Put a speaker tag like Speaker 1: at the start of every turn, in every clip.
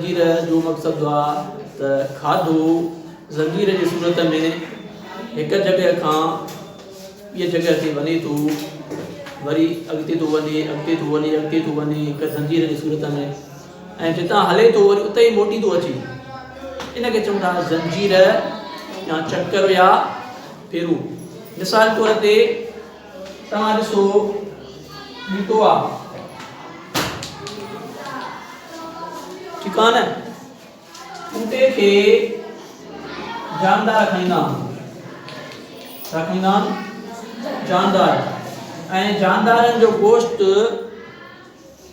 Speaker 1: ज़ंजीर जो मक़सदु आहे त खाधो ज़ंजीर जी सूरत में हिकु जॻह खां ॿिए जॻह ते वञे थो, वरी अॻिते थो वञे हिकु ज़ंजीर जी सूरत में, ऐं जितां हले थो वरी उते ई मोटी थो अचे। इनखे चवंदा ज़ंजीर या चकर या फेरो। मिसाल तौर ते तव्हां ॾिसो ॿूटो आहे, ठीकु आहे न, ॿूटे खे जानदार खाईंदा आहिनि, जानदार, ऐं जानदारनि जो गोश्त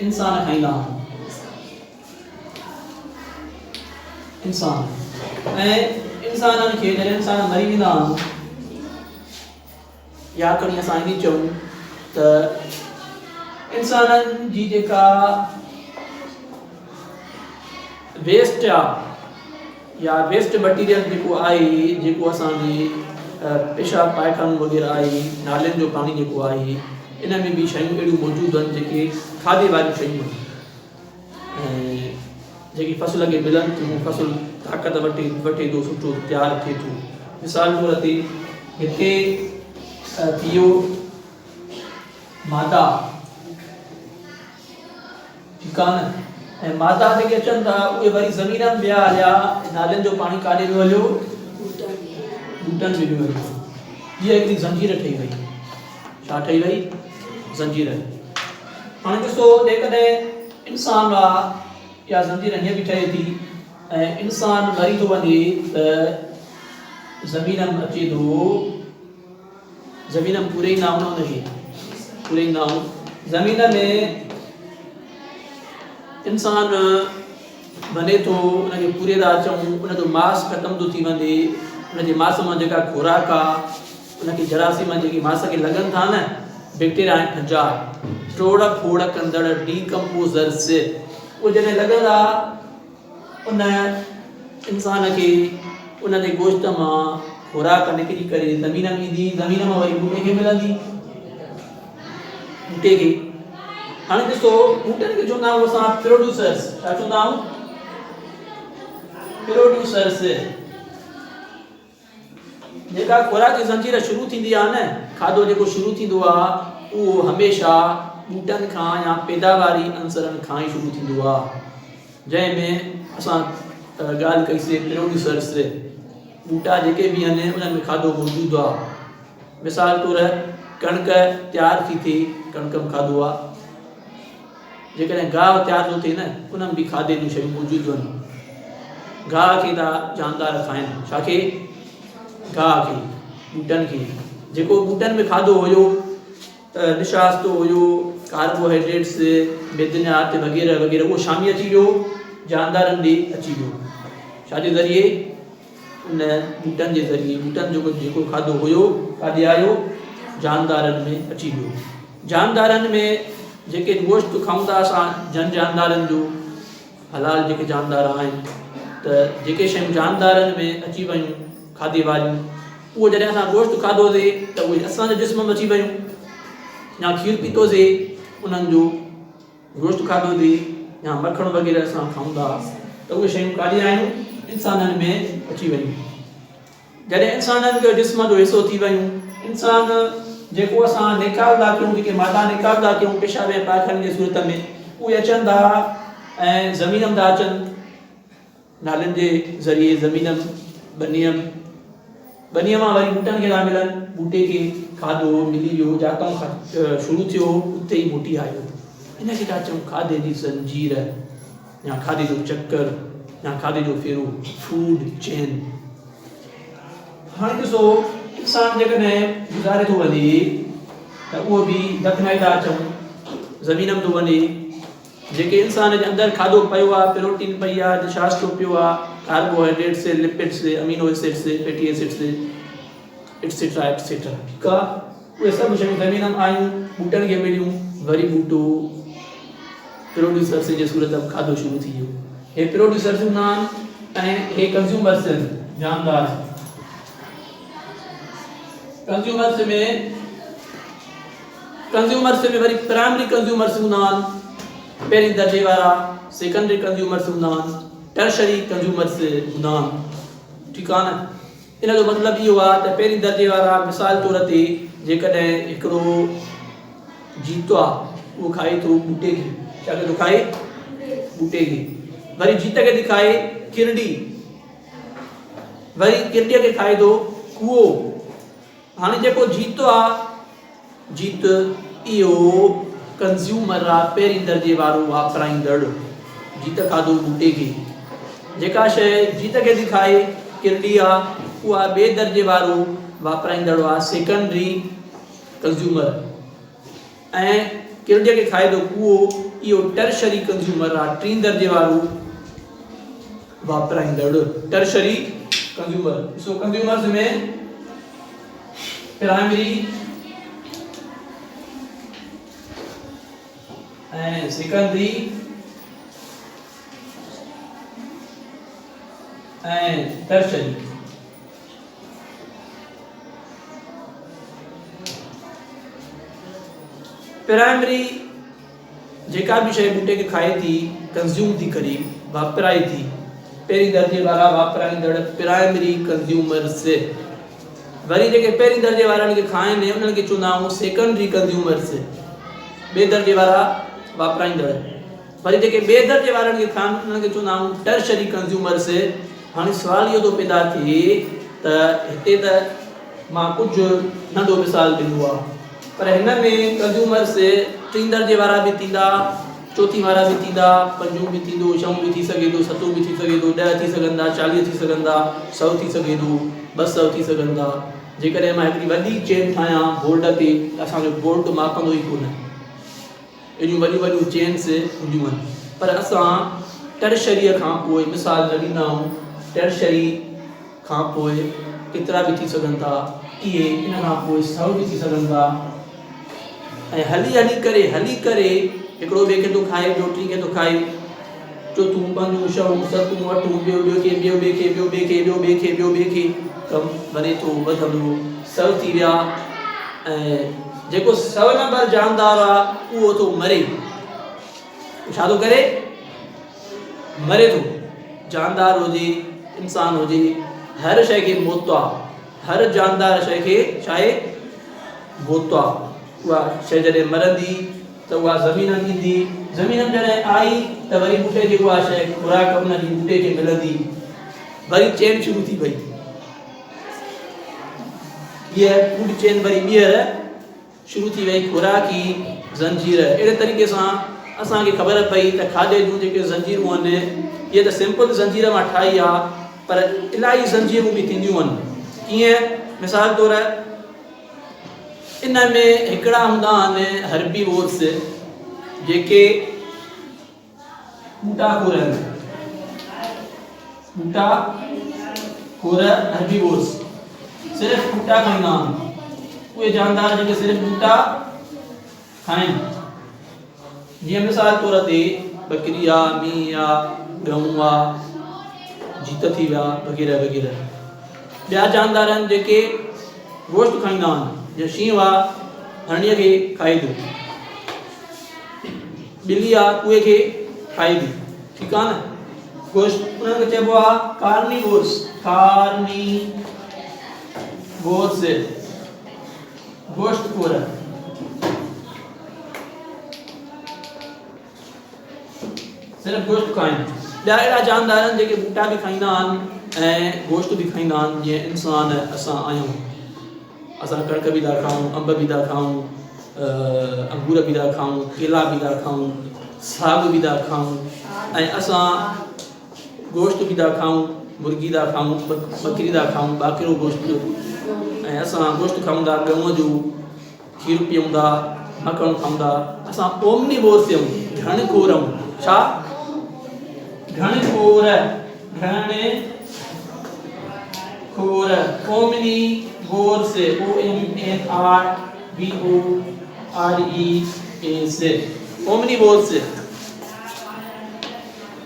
Speaker 1: इंसान खाईंदा आहिनि, इंसान, ऐं इंसाननि खे जॾहिं इंसान मरी वेंदा आहिनि, या कॾहिं असां ईअं चऊं त इंसाननि जी जेका वेस्ट आहे या वेस्ट मटीरियल जेको आहे, जेको असांजी पेशाब पायखानो वग़ैरह आहे, नालियुनि जो पाणी जेको आहे, इन में बि शयूं अहिड़ियूं मौजूदु आहिनि जेके खाधे वारियूं शयूं आहिनि, ऐं जेकी फसल खे मिलनि थियूं, फसल ताक़त वठे थो, सुठो तयारु थिए थो। मिसाल तौर ते हिते थियो मादा, ठीकु आहे न, ऐं मादा जेके अचनि था उहे वरी ज़मीन में विया हलिया, नालियुनि जो पाणी काॾे वियो हलियो, बूटनि में वियो हलियो। हीअ हिकिड़ी ज़ंजीर ठही वई। छा ठही वई? ज़ंजीर। हाणे ॾिसो, जेकॾहिं इंसान आहे या ज़ंजीर हीअं बि ठहे थी, ऐं इंसान मरी थो वञे त ज़मीन में अचे थो, ज़मीन में पूरे ई नाम हुनखे, पूरे ई नाम ज़मीन में इंसान वञे थो, उनखे पूरे था चऊं, उनजो मांस ख़तम थो थी वञे, उनजे मांस मां जेका खुराक आहे, उनखे जरासीम जेकी मांस खे लॻनि था न, बैक्टीरिया ऐं खंजा, टोड़ फोड़ कंदड़ डीकम्पोज़र्स, उहे जॾहिं लॻंदा उन इंसान खे उनजे गोश्त मां खुराक निकिरी करे ज़मीन में ईंदी, ज़मीन मां वरी ॿूटे खे मिलंदी, ॿूटे खे। हाणे ॾिसो, ॿूटनि खे चवंदा आहियूं असां प्रोड्यूसर्स। छा चवंदा आहियूं? प्रोड्यूसर्स। जेका खुराक जी ज़ंजीर शुरू थींदी आहे न, खाधो जेको शुरू थींदो आहे, उहो हमेशह ॿूटनि खां या पैदावारी अंसरनि खां ई शुरू थींदो आहे, जंहिंमें असां ॻाल्हि कईसीं प्रोड्यूसर्स, ॿूटा जेके बि आहिनि उन्हनि में खाधो मौजूदु आहे। मिसाल तौर कणिक तयारु थी थिए, कणिक में खाधो आहे, जेकॾहिं गाहु तयारु थो थिए न, उनमें बि खाधे जूं शयूं मौजूदु आहिनि। गाह खे था जानदार खाइनि, छाखे? गाह खे, ॿूटनि खे। जेको ॿूटनि में खाधो हुयो, निशास्तो हुयो, कार्बोहाइड्रेट्स, मैदनियात वग़ैरह वग़ैरह, उहो शामी अची वियो, जानदारनि ॾे अची वियो। छाजे ज़रिए? उन ॿूटनि जे ज़रिए। ॿूटनि जो जेको खाधो हुयो काॾे आयो? जानदारनि में अची वियो। जानदारनि में जेके गोश्त खाऊं था असां, जानदारनि जो, हलाल जेके जानदार आहिनि, त जेके शयूं जानदारनि में अची वयूं खाधे वारियूं, उहो जॾहिं असां गोश्त खाधोसीं त उहे असांजे जिस्म में अची वयूं, या खीरु पीतोसीं उन्हनि जो गोश्त खाधोसीं, या मखण वग़ैरह असां खाऊं था, त उहे शयूं काॾे आयूं? इंसाननि में अची वयूं। जॾहिं इंसाननि जो जिस्म जो हिसो थी वयूं, इंसान जेको असां निकाल था कयूं, जेके मादा निकाल था कयूं पेशाब ऐं पायखाने जी सूरत में, उहे अचनि था ऐं ज़मीन में था अचनि, नालियुनि जे ज़रिए ज़मीन में, बनीअ मां वरी ॿूटनि खे था मिलनि, ॿूटे खे खाधो मिली वियो, जातां शुरू थियो उते ई मोटी आयो। इनखे था चऊं खाधे जी ज़ंजीर, या खाधे जो चकर, या खाधे जो फेरो, फूड चेन। हाणे ॾिसो, इंसान जेकॾहिं गुज़ारे थो वञे त उहो बि दफ़नाए था अचूं, ज़मीन में थो वञे, जेके इंसान जे अंदरि खाधो पियो आहे, प्रोटीन पई आहे, निशास्तो पियो आहे, carbohydrates, lipids, amino acids, fatty acids, etcetera etcetera, ठीकु आहे, उहे सभु शयूं ज़मीन में आयूं, ॿूटनि खे मिलियूं, वरी ॿूटो प्रोड्यूसर्स जे सूरत में खाधो शुरू थी वियो। हे प्रोड्यूसर्स हूंदा आहिनि ऐं हे कंज़्यूमर्स, जानदार। कंज़्यूमर्स में वरी प्राइमरी कंज़्यूमर्स हूंदा आहिनि, पहिरीं दर्जे वारा, सेकेंडरी कंज़्यूमर्स हूंदा आहिनि, टर्शरी कंज्यूमर्स हूंदा आहिनि। ठीकु आहे न। इन जो मतिलबु इहो आहे त पहिरीं दर्जे वारा मिसाल तौर ते जेकॾहिं हिकिड़ो जीतो आहे उहो खाए थो ॿूटे खे, छा करे थो खाए ॿूटे खे, वरी जीत खे थी खाए किरडी, वरी किरडीअ खे खाए थो कूओ। हाणे जेको जीतो आहे जीत इहो कंज़्यूमर आहे पहिरीं दर्जे वारो वापराईंदड़, जीत खाधो ॿूटे खे। जेका शइ जीत खे थी खाए किरडी आहे उहा ॿिए दर्जे वारो वापराईंदड़ आहे सेकेंडरी कंज़्यूमर, ऐं किरडीअ खे खाए थो कूओ इहो टर्शरी कंज़्यूमर आहे टीं दर्जे वारो वापराईंदड़ टर्शरी कंज़्यूमर। सो कंज़्यूमर्स में प्राइमरी ऐं सेकेंडरी ऐं टर्शरी। प्राइमरी जेका भी शइ ॿूटे खे खाए थी कंज़्यूम थी करे वापराए थी, पहिरीं दर्जे वारा वापराईंदड़ प्राइमरी कंज़्यूमर्स। वरी जेके पहिरीं दर्जे वारनि खे खाइनि उन्हनि खे चवंदा आहियूं सेकेंडरी कंज़्यूमर्स, ॿिए दर्जे वारा वापराईंदड़। वरी जेके ॿिए दर्जे वारनि खे खाइनि उन्हनि खे चवंदा आहियूं टर्शरी कंज़्यूमर्स। हाणे सुवाल इहो थो पैदा थिए त हिते त मां कुझु नंढो मिसाल ॾिनो आहे, पर हिन में कंज़्यूमर्स टीं दर्जे वारा बि थींदा, चौथी वारा बि थींदा, पंजूं बि थींदो, छहों बि थी सघे थो, सतों बि थी सघे थो, 10 थी सघंदा, 40 थी सघंदा, 100 थी सघे थो, 200 थी सघंदा। जेकॾहिं मां हिकिड़ी वॾी चेन ठाहियां बोर्ड ते, असांजो बोर्ड मापंदो ई कोन, एॾियूं वॾियूं वॾियूं चेन्स हूंदियूं आहिनि। पर असां टर्शरीअ खां पोइ मिसाल न ॾींदा आहियूं, टर्शरी खां पोइ केतिरा बि थी सघनि था, इहे इन खां पोइ 100 बि थी सघनि था। ऐं हली हली करे हिकिड़ो ॿिए खे थो खाए, ॿियो टी खे थो खाए, चोथों पंजों छहों सतों अठों, ॿियो ॿिए खे, ॿियो ॿिए खे, ॿियो ॿिए खे, ॿियो ॿिए खे, ॿियो ॿिए खे, कमु वधे थो वधंदो, 100 थी विया। ऐं जेको 100 नंबर जानदार आहे उहो थो मरे, छा थो करे मरे थो। जानदार हुजे इंसान हुजे, हर शइ खे मौत आहे, हर जानदार शइ खे छा आहे मौत आहे। उहा शइ जॾहिं मरंदी त उहा ज़मीननि ईंदी, ज़मीननि जॾहिं आई त वरी ॿूटे खे उहा शइ खुराक उन जी ॿूटे खे मिलंदी, वरी चेन शुरू थी वई, हीअ फूड चेन वरी ॿीहर शुरू थी वई, खुराकी ज़ंजीर। अहिड़े तरीक़े सां असांखे ख़बर पई त खाधे जूं जेके ज़ंजीरूं आहिनि इहे त सिंपल ज़ंजीर मां ठाही आहे, पर इलाही ज़ंजीरूं बि थींदियूं आहिनि। कीअं? मिसाल तौर इन में हिकिड़ा हूंदा आहिनि हर्बीवोर्स जेके ॿूटाखोर आहिनि, ॿूटाखोर हर्बीवोर्स सिर्फ़ु ॿूटा खाईंदा आहिनि, उहे जानदार जेके सिर्फ़ु ॿूटा खाइनि। जीअं मिसाल तौर ते बकरी आहे, मींहुं आहे, गऊं आहे, जीत थी विया वग़ैरह वग़ैरह। ॿिया जानदार आहिनि जेके गोश्त खाईंदा आहिनि, जीअं शींहुं आहे हरणीअ खे खाए थो, ॿिली आहे कुए खे खाए थी, ठीकु आहे न। गोश्त उन्हनि खे चइबो आहे कार्निवोर्स, गोश्तखोर। सिर्फ़ु गोश्त खाइनि। ॿिया अहिड़ा जानदार आहिनि जेके ॿूटा बि खाईंदा आहिनि ऐं गोश्त बि खाईंदा आहिनि, जीअं इंसान असां आहियूं। असां कणक बि था खाऊं, अंब बि था खाऊं, अंगूर बि था खाऊं, केला बि था खाऊं, साग बि था खाऊं, ऐं असां गोश्त बि था खाऊं, मुर्गी था खाऊं, बकरी था खाऊं, ॿाकिरो गोश्त। ऐं असां गोश्त खाऊं था, गऊं जो खीरु पीऊं था, मखण खाऊं था। असां ओमनीवोर्स आहियूं, घणखोर आहियूं। छा? घणखोर, घणखोर, ओमनीवोर्स, OMNRVORES, ओमनीवोर्स।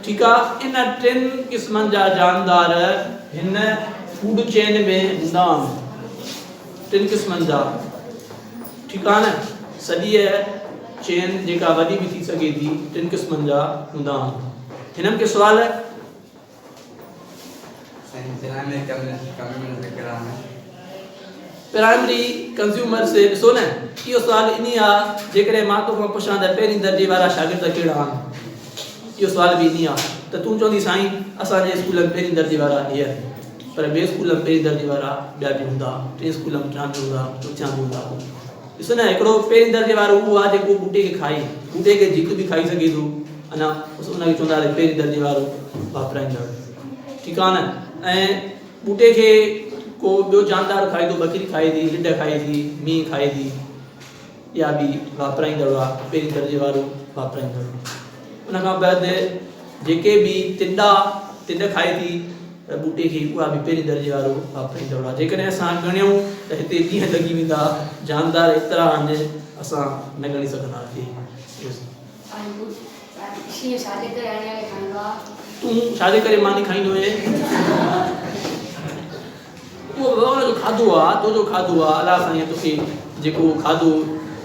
Speaker 1: ठीकु आहे। इन 3 क़िस्मनि जा जानदार हिन फूड चेन में हूंदा आहिनि, 3 क़िस्मनि जा, ठीकु आहे न। सॼी चेन जेका वॾी बि थी सघे थी, 3 क़िस्मनि जा हूंदा आहिनि। हिननि खे सुवाल प्राइमरी कंज्यूमर से ॾिसो न इहो सुवाल इन आहे जेकॾहिं मां तोखां पुछां त पहिरीं दर्जे वारा शागिर्द कहिड़ा आहिनि इहो सुवाल बि इन आहे त तूं चवंदी साईं असांजे स्कूल में पहिरीं दर्जे वारा हीअ पर ॿिए स्कूल में पहिरीं दर्जे वारा ॿिया बि हूंदा टे स्कूल में टियां बि हूंदा चौथियां बि हूंदा ॾिसो न हिकिड़ो पहिरीं दर्जे वारो उहो आहे जेको बूटे खे खाई बूटे खे झिक बि खाई सघे थो अञा उनखे चवंदा पहिरीं दर्जे वारो वापराईंदड़ ठीकु आहे न ऐं बूटे खे को ॿियो जानदार खाए थो बकरी खाए थी लिड खाए थी मींहुं खाए थी या बि वापराईंदड़ आहे पहिरीं दर्जे वारो वापराईंदड़ उनखां बाद जेके बि तिंड खाए थी त बूटे खे उहा बि पहिरीं दर्जे वारो वापराईंदड़ आहे जेकॾहिं असां ॻणियूं त हिते ॾींहं लॻी वेंदा जानदार एतिरा आहिनि असां न ॻणी सघंदासीं तूं छाजे करे मानी खाईंदो आहीं उहो जो खाधो आहे तुंहिंजो खाधो आहे अलाह साईं तोखे जेको खाधो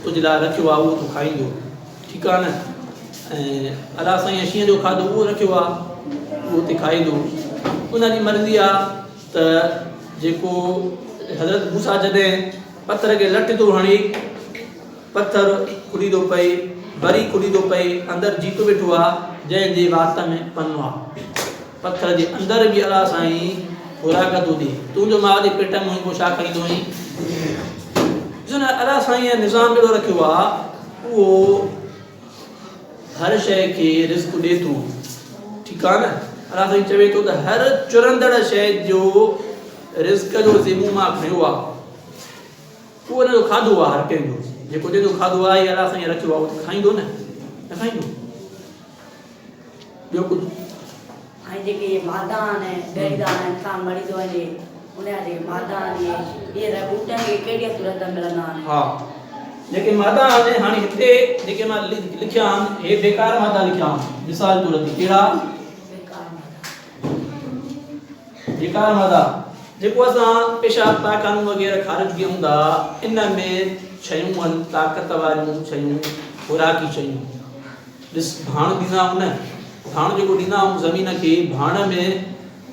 Speaker 1: तुंहिंजे लाइ रखियो आहे उहो तूं खाईंदो ठीकु आहे न ऐं अलाह साईं शींहं जो खाधो उहो रखियो आहे उहो हुते खाईंदो उनजी मर्ज़ी आहे त जेको हज़रत मूसा जॾहिं पथर खे लट थो हणी पथर खुली थो पए बरी खुली थो पए अंदरि जीतो वेठो आहे जंहिंजे वात में पनो आहे पथर जे अंदरि बि अलाह साईं खुराक थो ॾे तुंहिंजो माउ जे पेट में को छा खाईंदो आहीं ॾिसो न अलाह साईं निज़ाम अहिड़ो रखियो आहे उहो हर शइ खे रिस्क ॾे थो ठीकु आहे न अलाह साईं चवे थो त हर चुरंदड़ शइ जो रिस्क जो ज़िम्मो मां खयो आहे उहो हुनजो खाधो आहे हर कंहिंजो जेको जंहिंजो खाधो आहे अलाह साईं रखियो आहे उहो खाईंदो न खाईंदो ॿियो कुझु
Speaker 2: ऐं जेके मादा आहिनि बेड़ीदार आहिनि खां मरीज़ वञे उनजा जेके मादा आहिनि इहे बूटनि खे कहिड़ी सूरत मिलंदा आहिनि
Speaker 1: हा जेके मादा आहिनि हाणे हिते जेके मां लिखिया आहिनि हे बेकार मादा लिखिया आहिनि मिसाल तौर ते कहिड़ा बेकार मादा जेको असां पेशाब पायखानूं वग़ैरह ख़ारिज कयूं था इन में शयूं आहिनि ताक़त वारियूं शयूं खुराकी शयूं ॾिस भाण ॾींदा आहियूं न भाण जेको ॾींदा आहियूं ज़मीन खे भाण में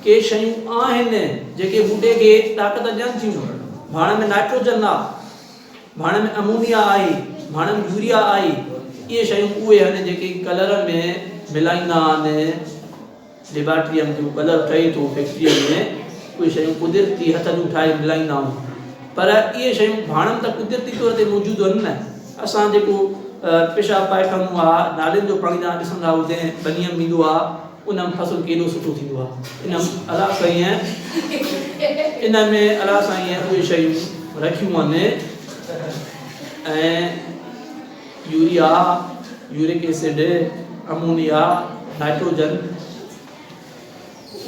Speaker 1: के शयूं आहिनि जेके बूटे खे ताक़त ॾियनि थियूं भाण में नाइट्रोजन आहे भाण में अमोनिया आहे भाण में यूरिया आहे इहे शयूं उहे आहिनि जेके कलर में मिलाईंदा आहिनि लेबॉरेटरीअ में जेको कलर ठहे थो फैक्ट्रीअ में उहे शयूं कुदरती हथ जूं ठाहे मिलाईंदा आहियूं पर इहे शयूं भाणनि त कुदरती तौर ते मौजूदु आहिनि न असां जेको पेशाब पायखानो आहे नालियुनि जो पाणी तव्हां ॾिसंदा हुजे बनीअ में ईंदो आहे उन में फसल केॾो सुठो थींदो आहे इन अलाह साईं इन में अलाह साईं उहे शयूं रखियूं आहिनि ऐं urea uric acid ammonia nitrogen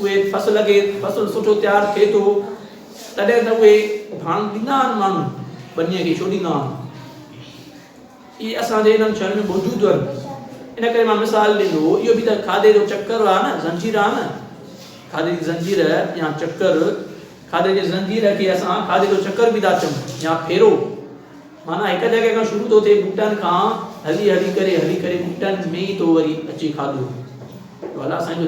Speaker 1: उहे फसल सुठो तयारु थिए थो तॾहिं त उहे भाण ॾींदा आहिनि माण्हू बनीअ खे छो ॾींदा आहिनि इहे असांजे इन्हनि शयुनि में मौजूदु आहिनि इन करे मां मिसाल ॾिनो इहो बि त खाधे जो चकर आहे न ज़ंजीर आहे न खाधे जी ज़ंजीर या चकर खाधे जे ज़ंजीर खे असां खाधे जो चकर बि था चऊं या फेरो माना हिकु जॻह खां शुरू थो थिए बूटनि खां हली करे बूटनि में ई थो वरी अचे खाधो अलाह साईं